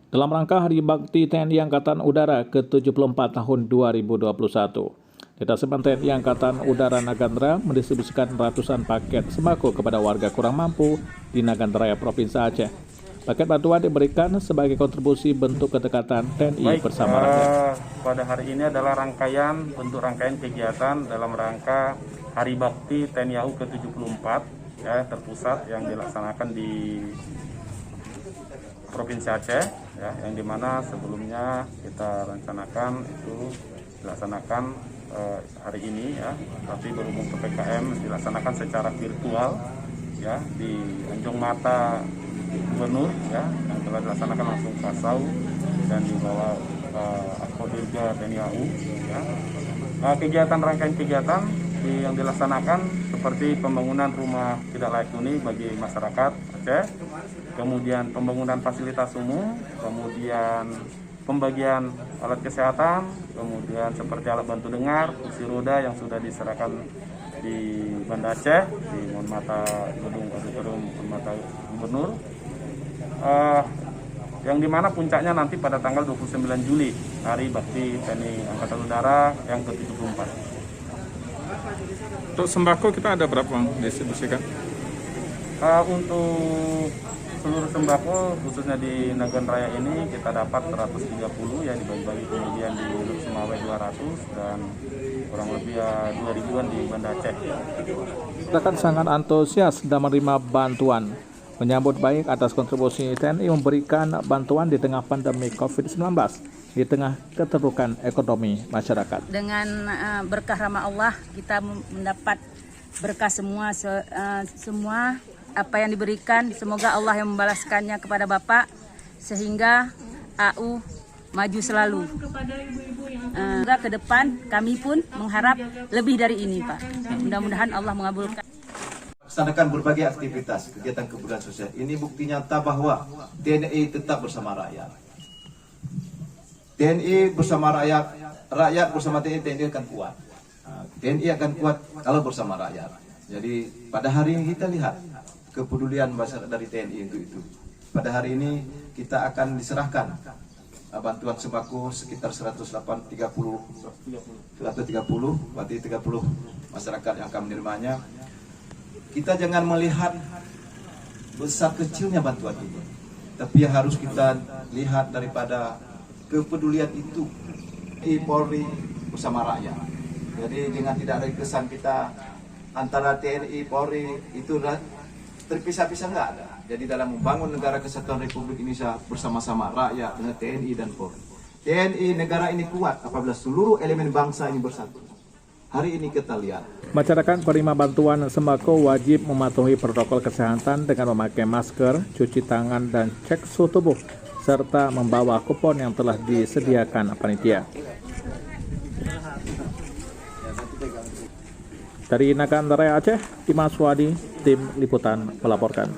dalam rangka Hari Bakti TNI Angkatan Udara ke-74 tahun 2021. Detasemen TNI Angkatan Udara Nagantara mendistribusikan ratusan paket sembako kepada warga kurang mampu di Nagantara, Provinsi Aceh. Paket bantuan diberikan sebagai kontribusi bentuk kedekatan TNI bersama rakyat. Pada hari ini adalah bentuk rangkaian kegiatan dalam rangka Hari Bakti TNI AU ke-74 ya, terpusat yang dilaksanakan di Provinsi Aceh ya, yang dimana sebelumnya kita rencanakan itu dilaksanakan hari ini ya, tapi berhubung PPKM dilaksanakan secara virtual ya di Anjung Mata Gubernur ya, yang telah dilaksanakan langsung Kasau dan di bawah Akodirga TNI AU ya. Kegiatan rangkaian kegiatan yang dilaksanakan seperti pembangunan rumah tidak layak huni bagi masyarakat Aceh, kemudian pembangunan fasilitas umum, kemudian pembagian alat kesehatan, kemudian seperti alat bantu dengar, kursi roda yang sudah diserahkan di Banda Aceh, di Monmata Gedung Auditorium Monmata Gubernur, yang dimana puncaknya nanti pada tanggal 29 Juli, Hari Bakti TNI Angkatan Udara yang ke-74. Untuk sembako kita ada berapa distribusikan? Untuk seluruh sembako khususnya di Nagan Raya ini kita dapat 130 ya, dibagi-bagi, kemudian di Luk Sumawai 200 dan kurang lebih 2.000-an di Banda Aceh. Kita kan sangat antusias dan menerima bantuan. Menyambut baik atas kontribusi TNI memberikan bantuan di tengah pandemi COVID-19, di tengah keterpurukan ekonomi masyarakat. Dengan berkah rahmat Allah, kita mendapat berkah semua apa yang diberikan. Semoga Allah yang membalaskannya kepada Bapak, sehingga AU maju selalu. Ke depan kami pun mengharap lebih dari ini, Pak. Mudah-mudahan Allah mengabulkan. Laksanakan berbagai aktivitas kegiatan kebudayaan sosial. Ini bukti nyata bahwa TNI tetap bersama rakyat. TNI bersama rakyat, rakyat bersama TNI, TNI akan kuat. TNI akan kuat kalau bersama rakyat. Jadi pada hari ini kita lihat kepedulian masyarakat dari TNI untuk itu. Pada hari ini kita akan diserahkan bantuan sembako sekitar 130, berarti 30 masyarakat yang akan menerimanya. Kita jangan melihat besar kecilnya bantuan ini, tapi yang harus kita lihat daripada kepedulian itu Polri bersama rakyat. Jadi dengan tidak ada kesan kita antara TNI Polri itu terpisah-pisah, nggak ada. Jadi dalam membangun negara kesatuan Republik Indonesia bersama-sama rakyat dengan TNI dan Polri. TNI negara ini kuat apabila seluruh elemen bangsa ini bersatu. Hari ini kita lihat masyarakat penerima bantuan sembako wajib mematuhi protokol kesehatan dengan memakai masker, cuci tangan dan cek suhu tubuh, serta membawa kupon yang telah disediakan panitia. Dari Nagantara Aceh, Dimas Wadi, tim liputan melaporkan.